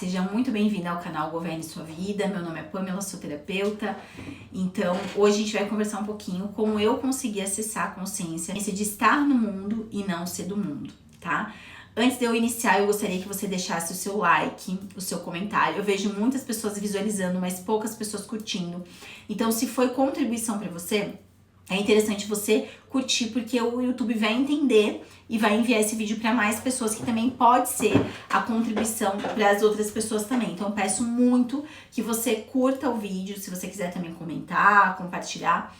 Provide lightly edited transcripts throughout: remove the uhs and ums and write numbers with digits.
seja muito bem-vinda ao canal Governe Sua Vida. Meu nome é Pamela, sou terapeuta. Então, hoje a gente vai conversar um pouquinho como eu consegui acessar a consciência de estar no mundo e não ser do mundo, tá? Antes de eu iniciar, eu gostaria que você deixasse o seu like, o seu comentário. Eu vejo muitas pessoas visualizando, mas poucas pessoas curtindo. Então, se foi contribuição para você, é interessante você curtir, porque o YouTube vai entender e vai enviar esse vídeo para mais pessoas, que também pode ser a contribuição para as outras pessoas também. Então eu peço muito que você curta o vídeo, se você quiser também comentar, compartilhar.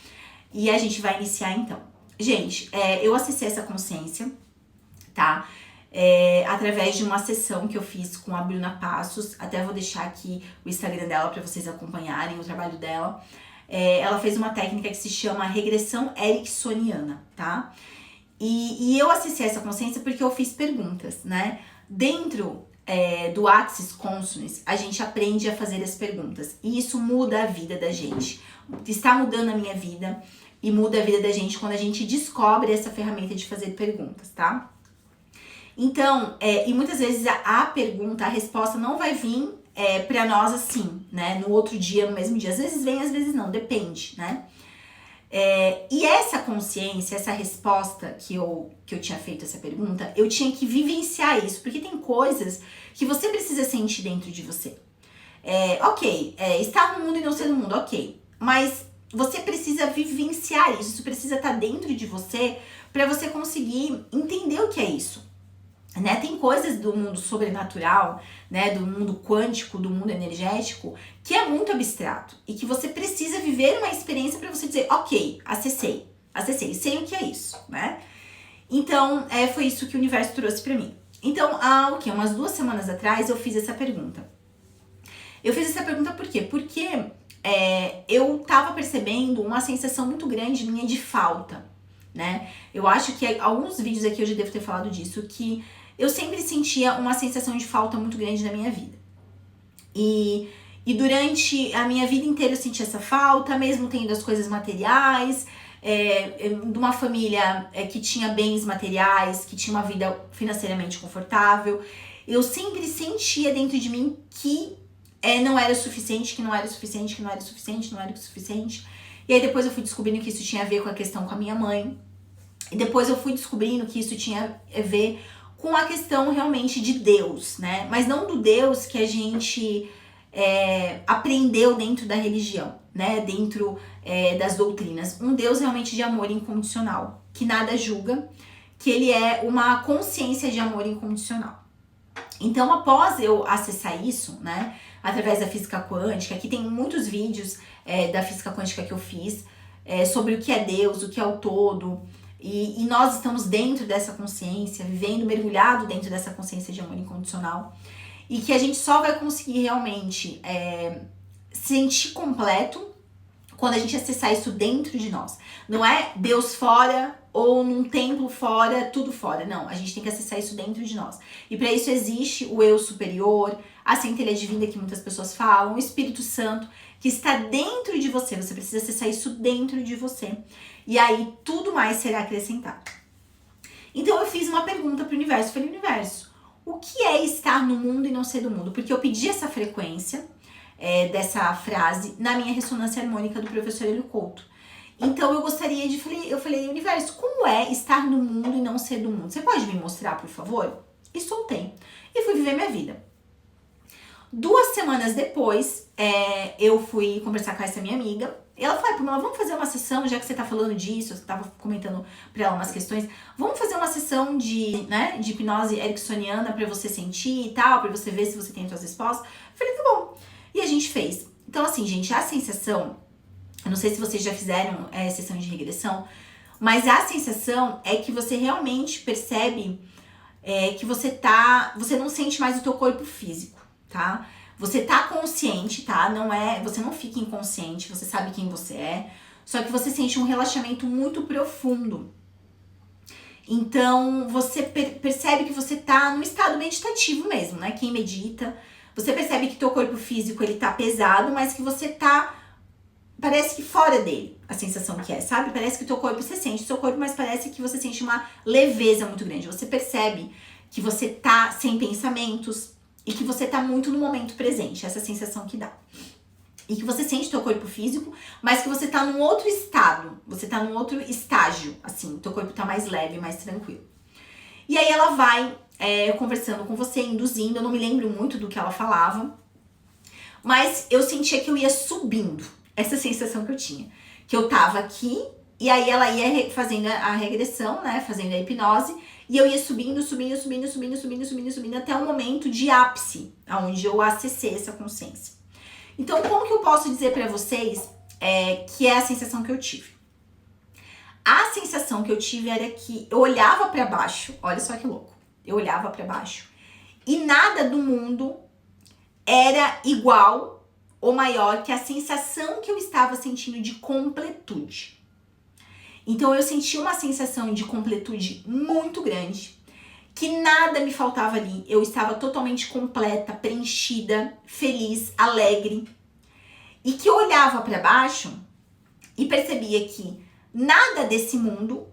E a gente vai iniciar então. Gente, eu acessei essa consciência, tá? Através de uma sessão que eu fiz com a Bruna Passos. Até vou deixar aqui o Instagram dela para vocês acompanharem o trabalho dela. Ela fez uma técnica que se chama regressão ericksoniana, tá? E eu acessei essa consciência porque eu fiz perguntas, né? Dentro do Axis Consciousness, a gente aprende a fazer as perguntas. E isso muda a vida da gente. Está mudando a minha vida e muda a vida da gente quando a gente descobre essa ferramenta de fazer perguntas, tá? Então, e muitas vezes a pergunta, a resposta não vai vir pra nós assim, né? No outro dia, no mesmo dia. Às vezes vem, às vezes não, depende, né? E essa consciência, essa resposta que eu tinha feito essa pergunta, eu tinha que vivenciar isso, porque tem coisas que você precisa sentir dentro de você. Estar no mundo e não ser no mundo, ok. Mas você precisa vivenciar isso, isso precisa estar dentro de você para você conseguir entender o que é isso. Né? Tem coisas do mundo sobrenatural, né, do mundo quântico, do mundo energético, que é muito abstrato e que você precisa viver uma experiência para você dizer, ok, acessei, sei o que é isso, né? Então, foi isso que o universo trouxe para mim. Então, umas 2 semanas atrás eu fiz essa pergunta. Eu fiz essa pergunta por quê? Porque eu tava percebendo uma sensação muito grande minha de falta, né? Eu acho que alguns vídeos aqui eu já devo ter falado disso, que eu sempre sentia uma sensação de falta muito grande na minha vida. E durante a minha vida inteira eu sentia essa falta, mesmo tendo as coisas materiais, de uma família que tinha bens materiais, que tinha uma vida financeiramente confortável. Eu sempre sentia dentro de mim que não era suficiente, que não era suficiente, que não era suficiente, não era suficiente. E aí depois eu fui descobrindo que isso tinha a ver com a questão com a minha mãe. E depois eu fui descobrindo que isso tinha a ver com a questão realmente de Deus, né? Mas não do Deus que a gente aprendeu dentro da religião, né? Dentro das doutrinas. Um Deus realmente de amor incondicional, que nada julga, que ele é uma consciência de amor incondicional. Então, após eu acessar isso, né? Através da física quântica, aqui tem muitos vídeos da física quântica que eu fiz sobre o que é Deus, o que é o todo. E nós estamos dentro dessa consciência, vivendo, mergulhado dentro dessa consciência de amor incondicional. E que a gente só vai conseguir realmente sentir completo quando a gente acessar isso dentro de nós. Não é Deus fora ou num templo fora, tudo fora. Não, a gente tem que acessar isso dentro de nós. E para isso existe o eu superior, a centelha divina que muitas pessoas falam, o Espírito Santo, que está dentro de você. Você precisa acessar isso dentro de você. E aí tudo mais será acrescentado. Então eu fiz uma pergunta para o universo. Falei, universo, o que é estar no mundo e não ser do mundo? Porque eu pedi essa frequência dessa frase na minha ressonância harmônica do professor Hélio Couto. Então eu gostaria de... Eu falei, universo, como é estar no mundo e não ser do mundo? Você pode me mostrar, por favor? E soltei. E fui viver minha vida. 2 semanas depois, eu fui conversar com essa minha amiga. E ela falou, Pamela, vamos fazer uma sessão, já que você tá falando disso, você tava comentando pra ela umas questões, vamos fazer uma sessão de hipnose ericksoniana pra você sentir e tal, pra você ver se você tem as suas respostas. Eu falei, tá bom. E a gente fez. Então, assim, gente, a sensação, eu não sei se vocês já fizeram sessão de regressão, mas a sensação é que você realmente percebe que você não sente mais o teu corpo físico, tá? Você tá consciente, tá? Você não fica inconsciente, você sabe quem você é, só que você sente um relaxamento muito profundo. Então, você percebe que você tá num estado meditativo mesmo, né? Quem medita, você percebe que teu corpo físico, ele tá pesado, mas que você tá, parece que fora dele, a sensação que é, sabe? Parece que o teu corpo, você sente o seu corpo, mas parece que você sente uma leveza muito grande. Você percebe que você tá sem pensamentos, e que você tá muito no momento presente, essa sensação que dá. E que você sente teu corpo físico, mas que você tá num outro estado, você tá num outro estágio, assim, teu corpo tá mais leve, mais tranquilo. E aí ela vai conversando com você, induzindo, eu não me lembro muito do que ela falava, mas eu sentia que eu ia subindo, essa sensação que eu tinha. Que eu tava aqui, e aí ela ia fazendo a regressão, né, fazendo a hipnose, e eu ia subindo, até um momento de ápice, onde eu acessei essa consciência. Então, como que eu posso dizer pra vocês que é a sensação que eu tive? A sensação que eu tive era que eu olhava pra baixo, olha só que louco, eu olhava pra baixo, e nada do mundo era igual ou maior que a sensação que eu estava sentindo de completude. Então eu senti uma sensação de completude muito grande, que nada me faltava ali. Eu estava totalmente completa, preenchida, feliz, alegre. E que eu olhava para baixo e percebia que nada desse mundo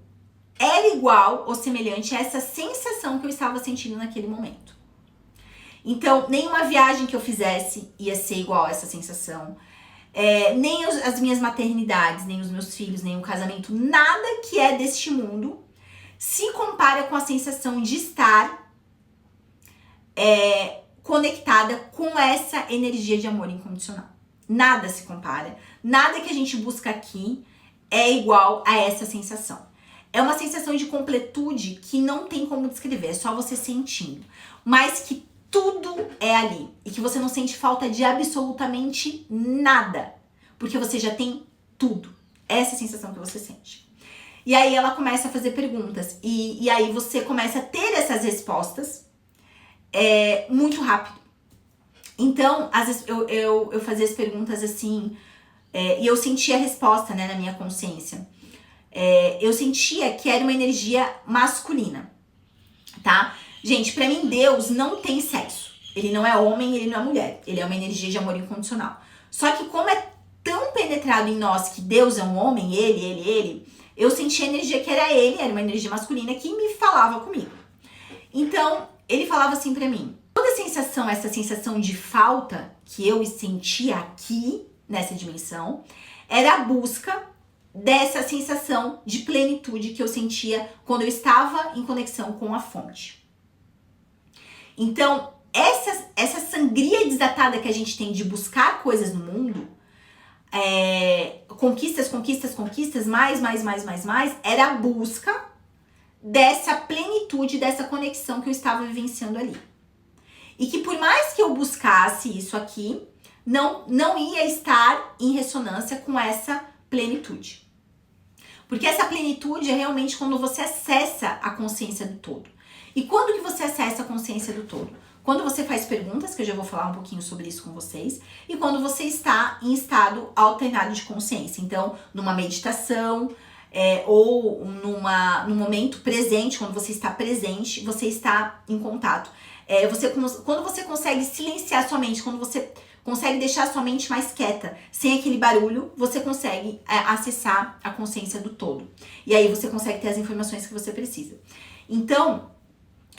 era igual ou semelhante a essa sensação que eu estava sentindo naquele momento. Então, nenhuma viagem que eu fizesse ia ser igual a essa sensação. Nem as minhas maternidades, nem os meus filhos, nem o casamento, nada que é deste mundo se compara com a sensação de estar conectada com essa energia de amor incondicional. Nada se compara. Nada que a gente busca aqui é igual a essa sensação. É uma sensação de completude que não tem como descrever, é só você sentindo. Mas que tudo é ali. E que você não sente falta de absolutamente nada. Porque você já tem tudo. Essa é a sensação que você sente. E aí ela começa a fazer perguntas. E aí você começa a ter essas respostas muito rápido. Então, às vezes eu fazia as perguntas assim, e eu sentia a resposta, né, na minha consciência. Eu sentia que era uma energia masculina, tá? Gente, pra mim Deus não tem sexo. Ele não é homem, ele não é mulher. Ele é uma energia de amor incondicional. Só que como é tão penetrado em nós que Deus é um homem, ele, eu sentia a energia que era ele, era uma energia masculina que me falava comigo. Então, ele falava assim pra mim, toda sensação, essa sensação de falta que eu sentia aqui, nessa dimensão, era a busca dessa sensação de plenitude que eu sentia quando eu estava em conexão com a fonte. Então, essa sangria desatada que a gente tem de buscar coisas no mundo, conquistas, mais, era a busca dessa plenitude, dessa conexão que eu estava vivenciando ali. E que por mais que eu buscasse isso aqui, não ia estar em ressonância com essa plenitude. Porque essa plenitude é realmente quando você acessa a consciência do todo. E quando que você acessa a consciência do todo? Quando você faz perguntas, que eu já vou falar um pouquinho sobre isso com vocês, e quando você está em estado alternado de consciência. Então, numa meditação, ou num momento presente, quando você está presente, você está em contato. Quando você consegue silenciar sua mente, quando você consegue deixar sua mente mais quieta, sem aquele barulho, você consegue acessar a consciência do todo. E aí você consegue ter as informações que você precisa. Então,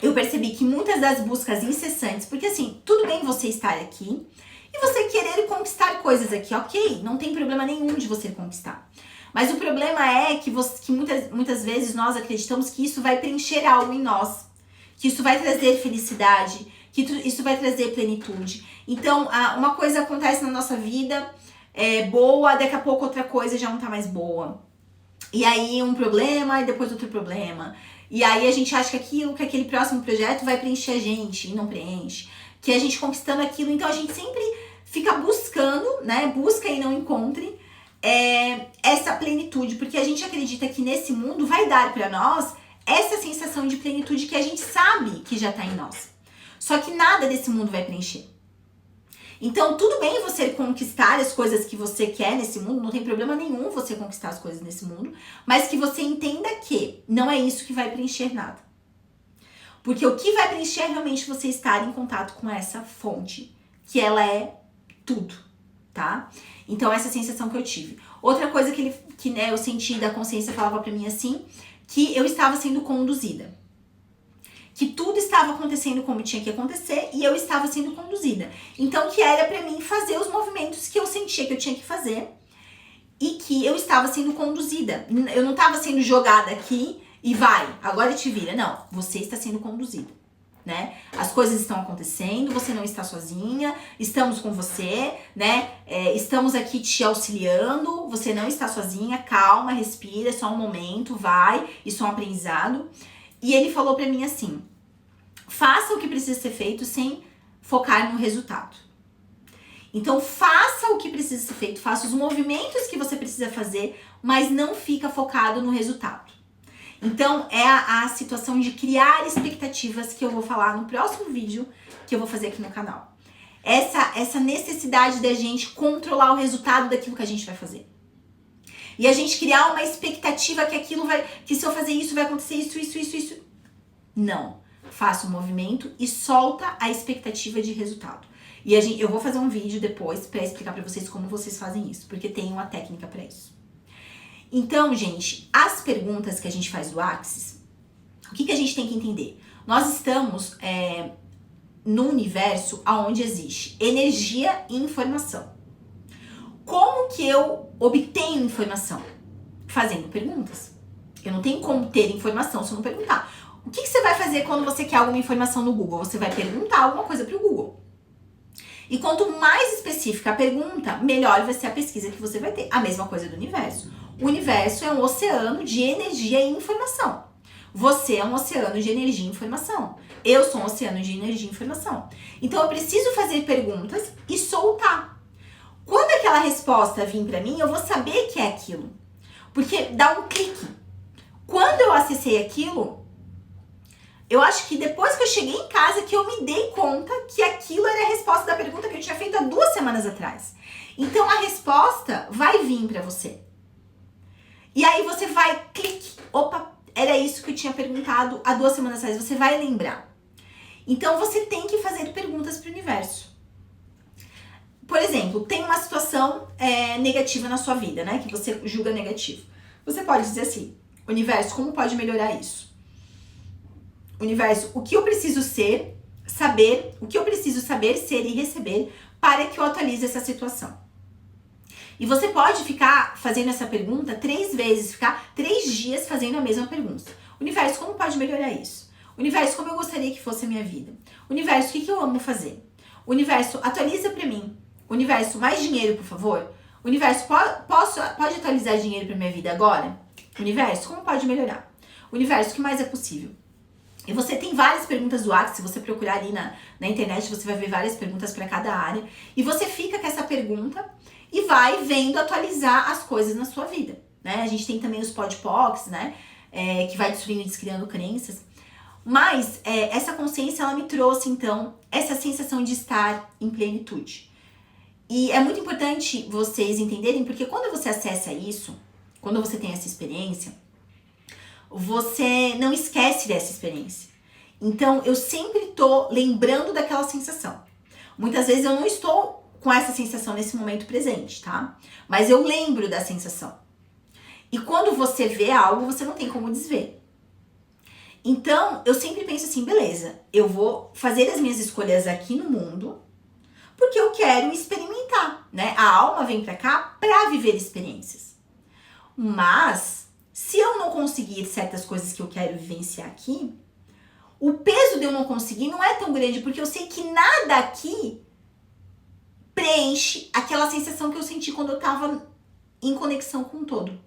eu percebi que muitas das buscas incessantes, porque assim, tudo bem você estar aqui e você querer conquistar coisas aqui, ok, não tem problema nenhum de você conquistar. Mas o problema é que muitas vezes nós acreditamos que isso vai preencher algo em nós, que isso vai trazer felicidade, que isso vai trazer plenitude. Então, uma coisa acontece na nossa vida, boa, daqui a pouco outra coisa já não tá mais boa. E aí um problema e depois outro problema. E aí a gente acha que aquele próximo projeto vai preencher a gente e não preenche. Que a gente conquistando aquilo, então a gente sempre fica buscando, né? Busca e não encontre essa plenitude, porque a gente acredita que nesse mundo vai dar pra nós essa sensação de plenitude que a gente sabe que já tá em nós. Só que nada desse mundo vai preencher. Então, tudo bem você conquistar as coisas que você quer nesse mundo, não tem problema nenhum você conquistar as coisas nesse mundo, mas que você entenda que não é isso que vai preencher nada. Porque o que vai preencher é realmente você estar em contato com essa fonte, que ela é tudo, tá? Então, essa sensação que eu tive. Outra coisa que eu senti da consciência falava pra mim assim, que eu estava sendo conduzida. que tudo estava acontecendo como tinha que acontecer e eu estava sendo conduzida. Então, que era pra mim fazer os movimentos que eu sentia que eu tinha que fazer e que eu estava sendo conduzida. Eu não estava sendo jogada aqui e vai, agora te vira. Não, você está sendo conduzida, né? As coisas estão acontecendo, você não está sozinha, estamos com você, né? Estamos aqui te auxiliando, você não está sozinha, calma, respira, é só um momento, vai, isso é um aprendizado. E ele falou pra mim assim, faça o que precisa ser feito sem focar no resultado. Então, faça o que precisa ser feito, faça os movimentos que você precisa fazer, mas não fica focado no resultado. Então, é a situação de criar expectativas que eu vou falar no próximo vídeo que eu vou fazer aqui no canal. Essa necessidade da gente controlar o resultado daquilo que a gente vai fazer. E a gente criar uma expectativa que aquilo vai, que se eu fazer isso vai acontecer isso. Não. Faça o movimento e solta a expectativa de resultado. E eu vou fazer um vídeo depois pra explicar pra vocês como vocês fazem isso, porque tem uma técnica pra isso. Então, gente, as perguntas que a gente faz do Axis, o que a gente tem que entender? Nós estamos no universo onde existe energia e informação. Como que eu obtenho informação? Fazendo perguntas. Eu não tenho como ter informação se eu não perguntar. O que você vai fazer quando você quer alguma informação no Google? Você vai perguntar alguma coisa pro Google. E quanto mais específica a pergunta, melhor vai ser a pesquisa que você vai ter. A mesma coisa do universo. O universo é um oceano de energia e informação. Você é um oceano de energia e informação. Eu sou um oceano de energia e informação. Então eu preciso fazer perguntas e soltar. Quando aquela resposta vir pra mim, eu vou saber que é aquilo. Porque dá um clique. Quando eu acessei aquilo, eu acho que depois que eu cheguei em casa que eu me dei conta que aquilo era a resposta da pergunta que eu tinha feito há 2 semanas atrás. Então a resposta vai vir pra você. E aí você vai, clique, opa, era isso que eu tinha perguntado há 2 semanas atrás, você vai lembrar. Então você tem que fazer perguntas pro universo. Por exemplo, tem uma situação negativa na sua vida, né, que você julga negativo. Você pode dizer assim, universo, como pode melhorar isso? Universo, o que eu preciso saber, ser e receber para que eu atualize essa situação? E você pode ficar fazendo essa pergunta 3 vezes, ficar 3 dias fazendo a mesma pergunta. Universo, como pode melhorar isso? Universo, como eu gostaria que fosse a minha vida? Universo, o que eu amo fazer? Universo, atualiza pra mim. Universo, mais dinheiro, por favor? Universo, pode atualizar dinheiro pra minha vida agora? Universo, como pode melhorar? Universo, o que mais é possível? E você tem várias perguntas do Axis, se você procurar ali na internet, você vai ver várias perguntas para cada área. E você fica com essa pergunta e vai vendo atualizar as coisas na sua vida, né? A gente tem também os podpocs, né? Que vai destruindo e descriando crenças. Mas essa consciência, ela me trouxe, então, essa sensação de estar em plenitude. E é muito importante vocês entenderem, porque quando você acessa isso, quando você tem essa experiência, você não esquece dessa experiência. Então, eu sempre tô lembrando daquela sensação. Muitas vezes eu não estou com essa sensação nesse momento presente, tá? Mas eu lembro da sensação. E quando você vê algo, você não tem como desver. Então, eu sempre penso assim, beleza, eu vou fazer as minhas escolhas aqui no mundo, porque eu quero experimentar, né? A alma vem pra cá pra viver experiências. Mas se eu não conseguir certas coisas que eu quero vivenciar aqui, o peso de eu não conseguir não é tão grande, porque eu sei que nada aqui preenche aquela sensação que eu senti quando eu tava em conexão com o todo.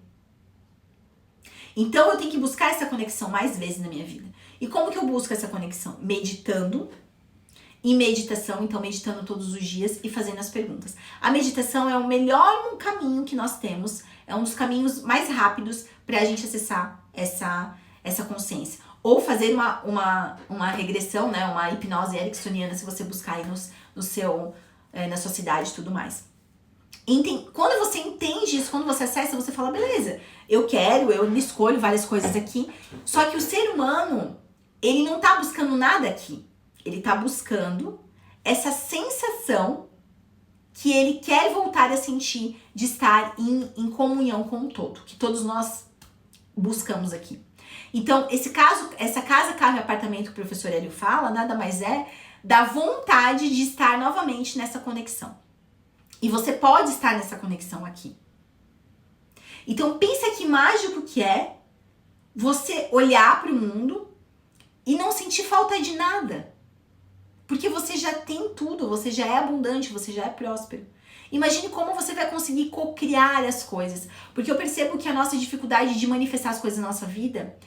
Então eu tenho que buscar essa conexão mais vezes na minha vida. E como que eu busco essa conexão? Meditando. Em meditação, então meditando todos os dias e fazendo as perguntas. A meditação é o melhor caminho que nós temos, é um dos caminhos mais rápidos para a gente acessar essa consciência. Ou fazer uma regressão, né, uma hipnose ericksoniana, se você buscar aí na sua cidade e tudo mais. Quando você entende isso, quando você acessa, você fala, beleza, eu escolho várias coisas aqui, só que o ser humano, ele não tá buscando nada aqui. Ele tá buscando essa sensação que ele quer voltar a sentir de estar em comunhão com o todo, que todos nós buscamos aqui. Então, essa casa, carro e apartamento que o professor Hélio fala, nada mais é da vontade de estar novamente nessa conexão. E você pode estar nessa conexão aqui. Então, pensa que mágico que é você olhar para o mundo e não sentir falta de nada. Porque você já tem tudo, você já é abundante, você já é próspero. Imagine como você vai conseguir co-criar as coisas. Porque eu percebo que a nossa dificuldade de manifestar as coisas na nossa vida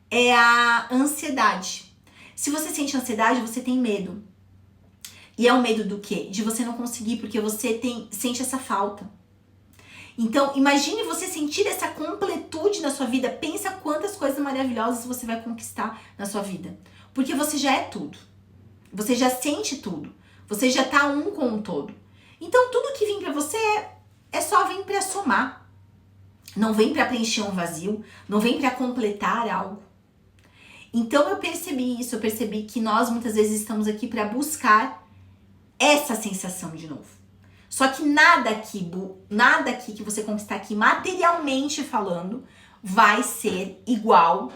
é a ansiedade. Se você sente ansiedade, você tem medo. E é o medo do quê? De você não conseguir, porque você sente essa falta. Então, imagine você sentir essa completude na sua vida. Pensa quantas coisas maravilhosas você vai conquistar na sua vida. Porque você já é tudo. Você já sente tudo. Você já tá um com o todo. Então, tudo que vem pra você é só vir pra somar. Não vem pra preencher um vazio. Não vem pra completar algo. Então, eu percebi isso. Eu percebi que nós, muitas vezes, estamos aqui pra buscar essa sensação de novo. Só que nada aqui que você conquistar aqui, materialmente falando, vai ser igual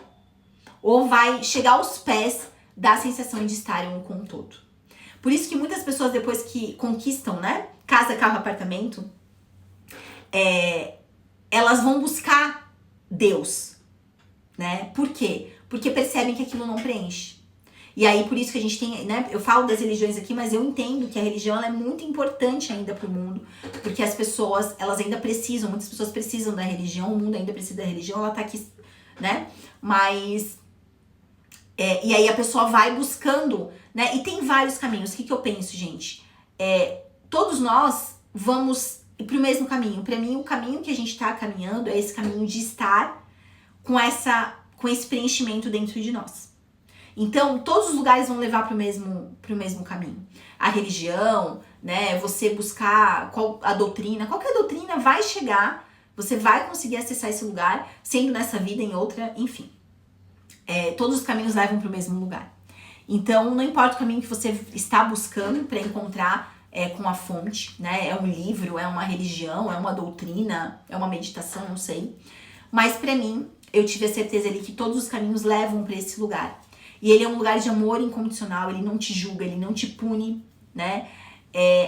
ou vai chegar aos pés da sensação de estar um com o todo. Por isso que muitas pessoas, depois que conquistam, né, casa, carro, apartamento, elas vão buscar Deus, né? Por quê? Porque percebem que aquilo não preenche. E aí, por isso que a gente tem, né, eu falo das religiões aqui, mas eu entendo que a religião ela é muito importante ainda pro mundo, porque as pessoas, elas ainda precisam, muitas pessoas precisam da religião, o mundo ainda precisa da religião, ela tá aqui, né, mas, e aí a pessoa vai buscando, né, e tem vários caminhos. O que eu penso, gente? Todos nós vamos pro mesmo caminho. Pra mim, o caminho que a gente tá caminhando é esse caminho de estar com esse preenchimento dentro de nós. Então, todos os lugares vão levar pro mesmo caminho. A religião, né, você buscar a doutrina, qualquer doutrina vai chegar, você vai conseguir acessar esse lugar, sendo nessa vida, em outra, enfim. Todos os caminhos levam pro mesmo lugar. Então, não importa o caminho que você está buscando para encontrar com a fonte, né, é um livro, é uma religião, é uma doutrina, é uma meditação, não sei. Mas pra mim, eu tive a certeza ali que todos os caminhos levam para esse lugar. E ele é um lugar de amor incondicional, ele não te julga, ele não te pune, né?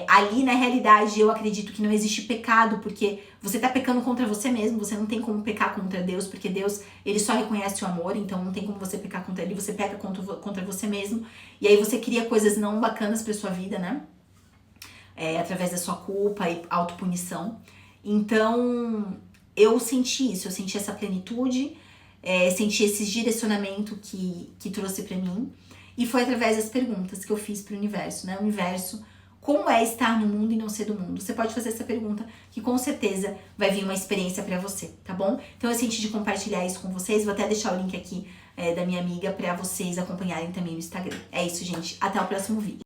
Ali, na realidade, eu acredito que não existe pecado, porque você tá pecando contra você mesmo, você não tem como pecar contra Deus, porque Deus, ele só reconhece o amor, então não tem como você pecar contra ele, você peca contra você mesmo, e aí você cria coisas não bacanas pra sua vida, né? Através da sua culpa e autopunição. Então, eu senti isso, eu senti essa plenitude, senti esse direcionamento que trouxe pra mim, e foi através das perguntas que eu fiz pro universo, né? O universo, como é estar no mundo e não ser do mundo? Você pode fazer essa pergunta, que com certeza vai vir uma experiência pra você, tá bom? Então eu senti de compartilhar isso com vocês, vou até deixar o link aqui da minha amiga pra vocês acompanharem também no Instagram. É isso, gente, até o próximo vídeo.